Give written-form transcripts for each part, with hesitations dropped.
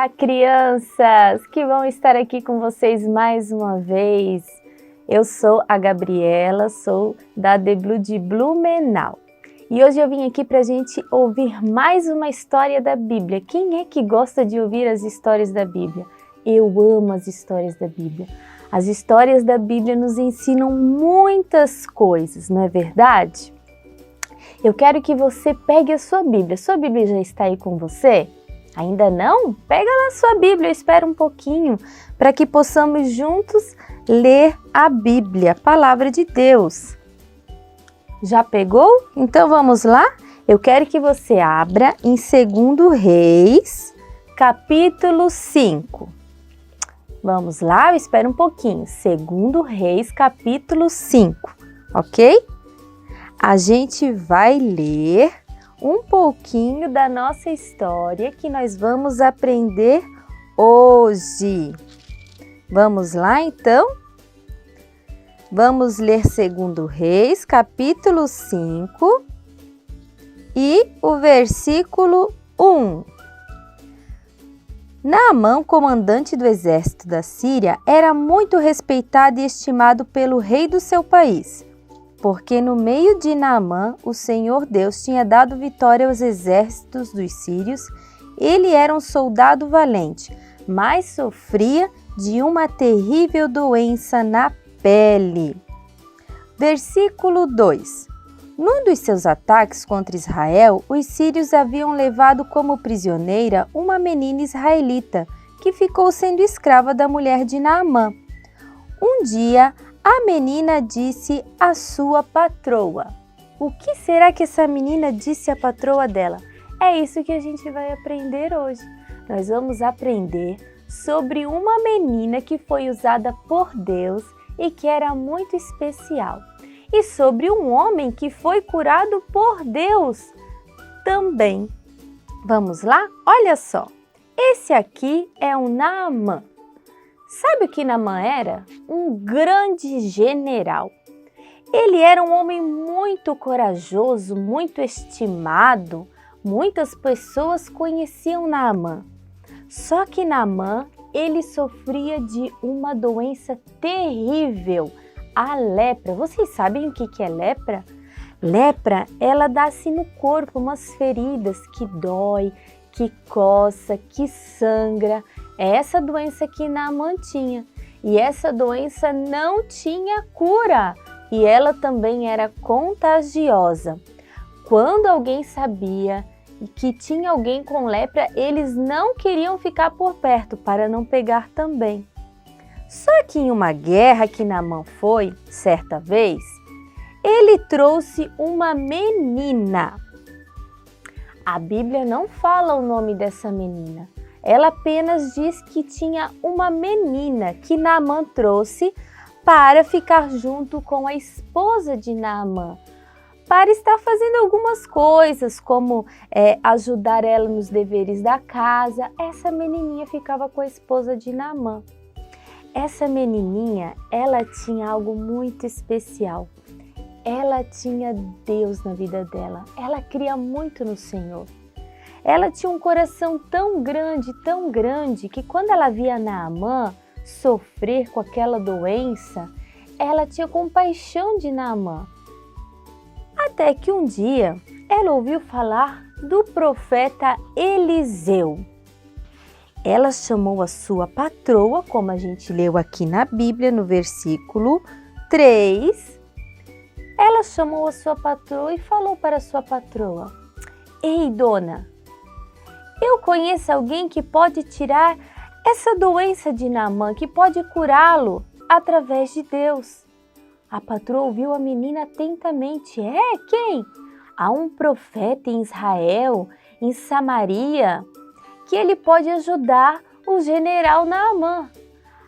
Olá, crianças que vão estar aqui com vocês mais uma vez. Eu sou a Gabriela, sou da The Blue de Blumenau. E hoje eu vim aqui para a gente ouvir mais uma história da Bíblia. Quem é que gosta de ouvir as histórias da Bíblia? Eu amo as histórias da Bíblia. As histórias da Bíblia nos ensinam muitas coisas, não é verdade? Eu quero que você pegue a sua Bíblia. Sua Bíblia já está aí com você? Ainda não? Pega lá a sua Bíblia, espera um pouquinho para que possamos juntos ler a Bíblia, a Palavra de Deus. Já pegou? Então vamos lá? Eu quero que você abra em 2 Reis, capítulo 5. Vamos lá? Eu espero um pouquinho. 2 Reis, capítulo 5, ok? A gente vai ler um pouquinho da nossa história que nós vamos aprender hoje. Vamos lá, então? Vamos ler 2 Reis, capítulo 5 e o versículo 1. Naamã, comandante do exército da Síria, era muito respeitado e estimado pelo rei do seu país, porque no meio de Naamã o Senhor Deus tinha dado vitória aos exércitos dos sírios. Ele era um soldado valente, mas sofria de uma terrível doença na pele. Versículo 2. Num dos seus ataques contra Israel, os sírios haviam levado como prisioneira uma menina israelita, que ficou sendo escrava da mulher de Naamã. Um dia, a menina disse à sua patroa. O que será que essa menina disse à patroa dela? É isso que a gente vai aprender hoje. Nós vamos aprender sobre uma menina que foi usada por Deus e que era muito especial. E sobre um homem que foi curado por Deus também. Vamos lá? Olha só. Esse aqui é o Naamã. Sabe o que Naamã era? Um grande general. Ele era um homem muito corajoso, muito estimado. Muitas pessoas conheciam Naamã. Só que Naamã, ele sofria de uma doença terrível, a lepra. Vocês sabem o que é lepra? Lepra, ela dá assim no corpo umas feridas que dói, que coça, que sangra. É essa doença que Naamã tinha. E essa doença não tinha cura. E ela também era contagiosa. Quando alguém sabia que tinha alguém com lepra, eles não queriam ficar por perto para não pegar também. Só que em uma guerra que Naamã foi, certa vez, ele trouxe uma menina. A Bíblia não fala o nome dessa menina. Ela apenas diz que tinha uma menina que Naamã trouxe para ficar junto com a esposa de Naamã, para estar fazendo algumas coisas, como ajudar ela nos deveres da casa. Essa menininha ficava com a esposa de Naamã. Essa menininha, ela tinha algo muito especial. Ela tinha Deus na vida dela. Ela cria muito no Senhor. Ela tinha um coração tão grande, que quando ela via Naamã sofrer com aquela doença, ela tinha compaixão de Naamã. Até que um dia, ela ouviu falar do profeta Eliseu. Ela chamou a sua patroa, como a gente leu aqui na Bíblia, no versículo 3. Ela chamou a sua patroa e falou para a sua patroa: Ei, dona, eu conheço alguém que pode tirar essa doença de Naamã, que pode curá-lo através de Deus. A patroa ouviu a menina atentamente. É, quem? Há um profeta em Israel, em Samaria, que ele pode ajudar o general Naamã.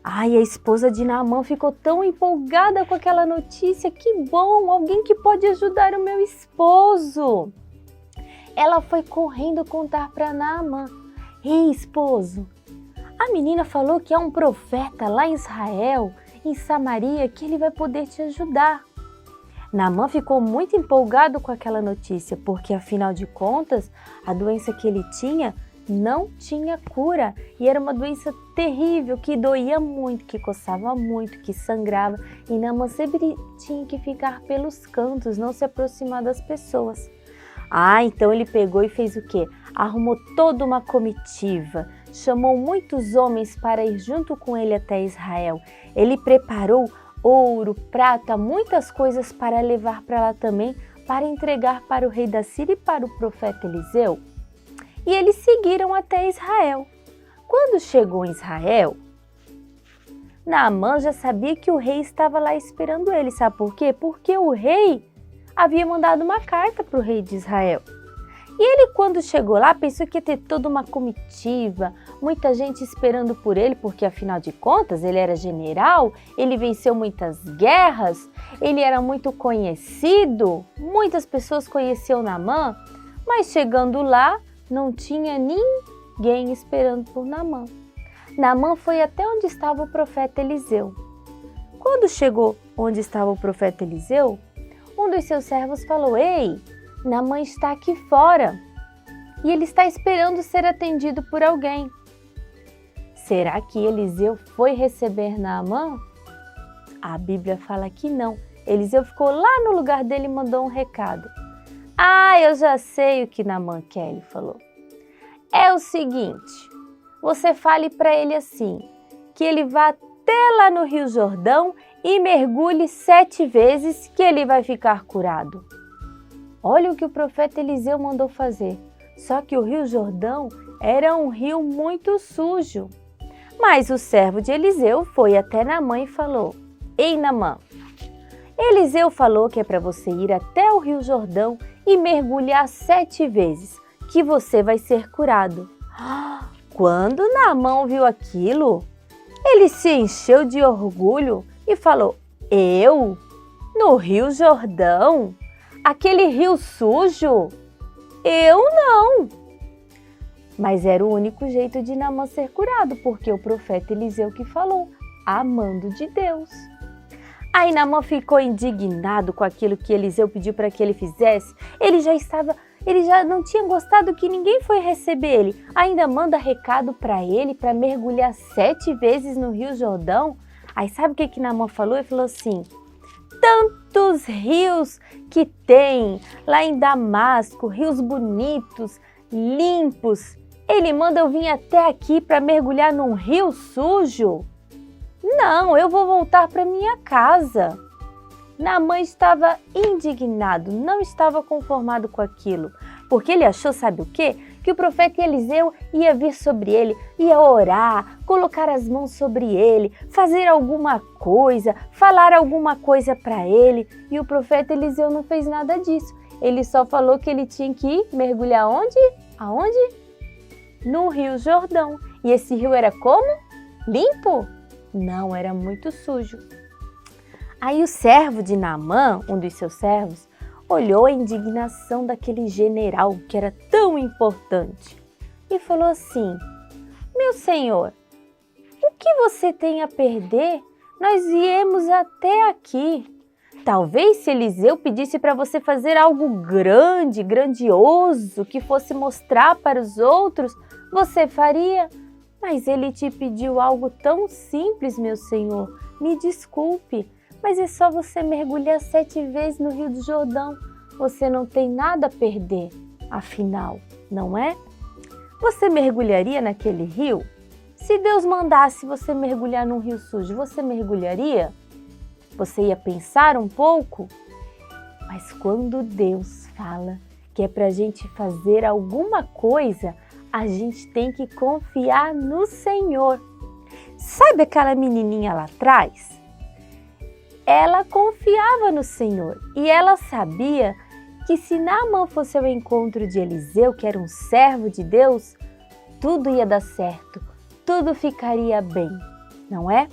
Ai, a esposa de Naamã ficou tão empolgada com aquela notícia. Que bom, alguém que pode ajudar o meu esposo. Ela foi correndo contar para Naamã. Ei, esposo, a menina falou que há um profeta lá em Israel, em Samaria, que ele vai poder te ajudar. Naamã ficou muito empolgado com aquela notícia, porque afinal de contas, a doença que ele tinha não tinha cura e era uma doença terrível que doía muito, que coçava muito, que sangrava e Naamã sempre tinha que ficar pelos cantos, não se aproximar das pessoas. Então ele pegou e fez o quê? Arrumou toda uma comitiva, chamou muitos homens para ir junto com ele até Israel. Ele preparou ouro, prata, muitas coisas para levar para lá também, para entregar para o rei da Síria e para o profeta Eliseu. E eles seguiram até Israel. Quando chegou em Israel, Naamã já sabia que o rei estava lá esperando ele. Sabe por quê? Porque o rei havia mandado uma carta para o rei de Israel. E ele, quando chegou lá, pensou que ia ter toda uma comitiva, muita gente esperando por ele, porque afinal de contas ele era general, ele venceu muitas guerras, ele era muito conhecido, muitas pessoas conheciam Naamã, mas chegando lá não tinha ninguém esperando por Naamã. Naamã foi até onde estava o profeta Eliseu. Quando chegou onde estava o profeta Eliseu, um dos seus servos falou: "Ei, Naamã está aqui fora e ele está esperando ser atendido por alguém." Será que Eliseu foi receber Naamã? A Bíblia fala que não. Eliseu ficou lá no lugar dele e mandou um recado. Eu já sei o que Naamã quer, ele falou. É o seguinte, você fale para ele assim, que ele vá até lá no Rio Jordão e mergulhe 7 vezes que ele vai ficar curado. Olha o que o profeta Eliseu mandou fazer. Só que o Rio Jordão era um rio muito sujo. Mas o servo de Eliseu foi até Naamã e falou: "Ei, Naamã, Eliseu falou que é para você ir até o Rio Jordão e mergulhar 7 vezes, que você vai ser curado." Quando Naamã viu aquilo, ele se encheu de orgulho e falou: "Eu? No Rio Jordão? Aquele rio sujo? Eu não!" Mas era o único jeito de Naamã ser curado, porque o profeta Eliseu que falou, amando de Deus. Aí Naamã ficou indignado com aquilo que Eliseu pediu para que ele fizesse. Ele já não tinha gostado que ninguém foi receber ele. Ainda manda recado para ele para mergulhar 7 vezes no Rio Jordão. Aí sabe o que Naamã falou? Ele falou assim: "Tantos rios que tem lá em Damasco, rios bonitos, limpos. Ele manda eu vir até aqui para mergulhar num rio sujo? Não, eu vou voltar para minha casa." Naamã estava indignado, não estava conformado com aquilo, porque ele achou, sabe o quê? Que o profeta Eliseu ia vir sobre ele, ia orar, colocar as mãos sobre ele, fazer alguma coisa, falar alguma coisa para ele. E o profeta Eliseu não fez nada disso. Ele só falou que ele tinha que ir mergulhar onde? Aonde? No Rio Jordão. E esse rio era como? Limpo? Não, era muito sujo. Aí o servo de Naamã, um dos seus servos, olhou a indignação daquele general que era tão importante e falou assim: "Meu senhor, o que você tem a perder? Nós viemos até aqui. Talvez se Eliseu pedisse para você fazer algo grande, grandioso, que fosse mostrar para os outros, você faria. Mas ele te pediu algo tão simples, meu senhor. Me desculpe, mas é só você mergulhar 7 vezes no Rio do Jordão. Você não tem nada a perder, afinal, não é? Você mergulharia naquele rio? Se Deus mandasse você mergulhar num rio sujo, você mergulharia? Você ia pensar um pouco? Mas quando Deus fala que é para a gente fazer alguma coisa, a gente tem que confiar no Senhor. Sabe aquela menininha lá atrás? Ela confiava no Senhor e ela sabia que se Naamã fosse ao encontro de Eliseu, que era um servo de Deus, tudo ia dar certo, tudo ficaria bem, não é?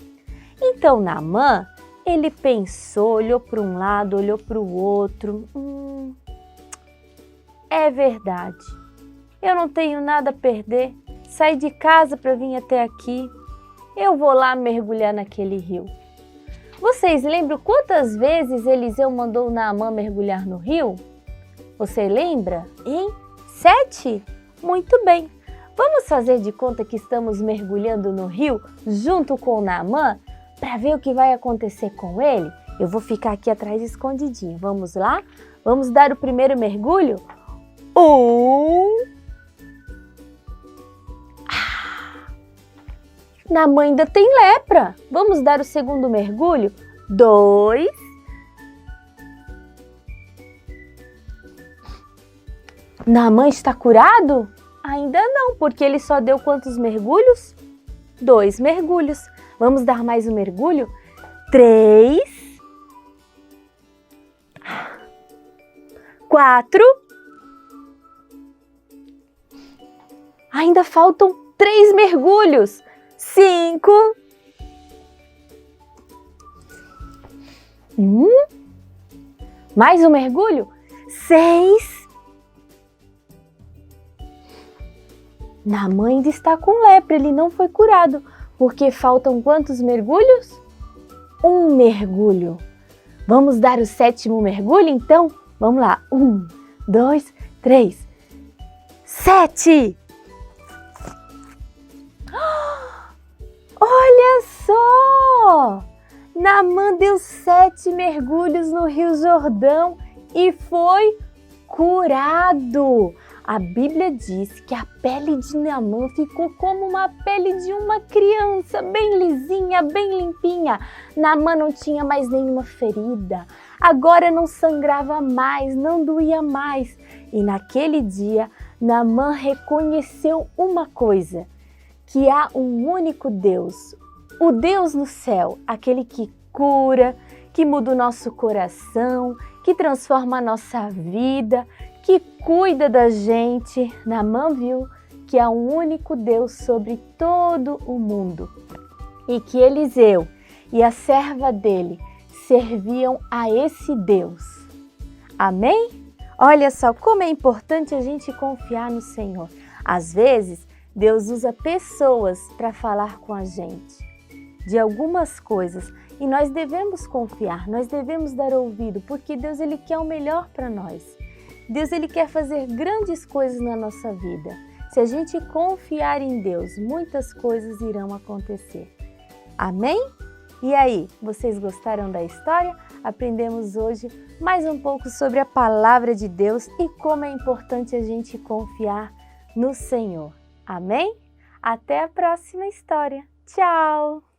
Então Naamã, ele pensou, olhou para um lado, olhou para o outro. É verdade, eu não tenho nada a perder, saí de casa para vir até aqui, eu vou lá mergulhar naquele rio. Vocês lembram quantas vezes Eliseu mandou Naamã mergulhar no rio? Você lembra? Hein? 7? Muito bem. Vamos fazer de conta que estamos mergulhando no rio junto com Naamã para ver o que vai acontecer com ele? Eu vou ficar aqui atrás escondidinho. Vamos lá? Vamos dar o primeiro mergulho? Naamã ainda tem lepra. Vamos dar o segundo mergulho? 2. Naamã está curado? Ainda não, porque ele só deu quantos mergulhos? 2 mergulhos. Vamos dar mais um mergulho? 3. 4. Ainda faltam 3 mergulhos. 5. Mais um mergulho? 6. Naamã ainda está com lepra, ele não foi curado, porque faltam quantos mergulhos? 1 mergulho. Vamos dar o 7º mergulho, então? Vamos lá. 1, 2, 3, 7! Olha só! Naamã deu 7 mergulhos no Rio Jordão e foi curado. A Bíblia diz que a pele de Naamã ficou como uma pele de uma criança, bem lisinha, bem limpinha. Naamã não tinha mais nenhuma ferida, agora não sangrava mais, não doía mais. E naquele dia, Naamã reconheceu uma coisa, que há um único Deus, o Deus no céu, aquele que cura, que muda o nosso coração, que transforma a nossa vida, que cuida da gente. Naamã viu que há um único Deus sobre todo o mundo e que Eliseu e a serva dele serviam a esse Deus. Amém? Olha só como é importante a gente confiar no Senhor. Às vezes, Deus usa pessoas para falar com a gente de algumas coisas e nós devemos confiar, nós devemos dar ouvido, porque Deus ele quer o melhor para nós. Deus ele quer fazer grandes coisas na nossa vida. Se a gente confiar em Deus, muitas coisas irão acontecer. Amém? E aí, vocês gostaram da história? Aprendemos hoje mais um pouco sobre a palavra de Deus e como é importante a gente confiar no Senhor. Amém? Até a próxima história. Tchau!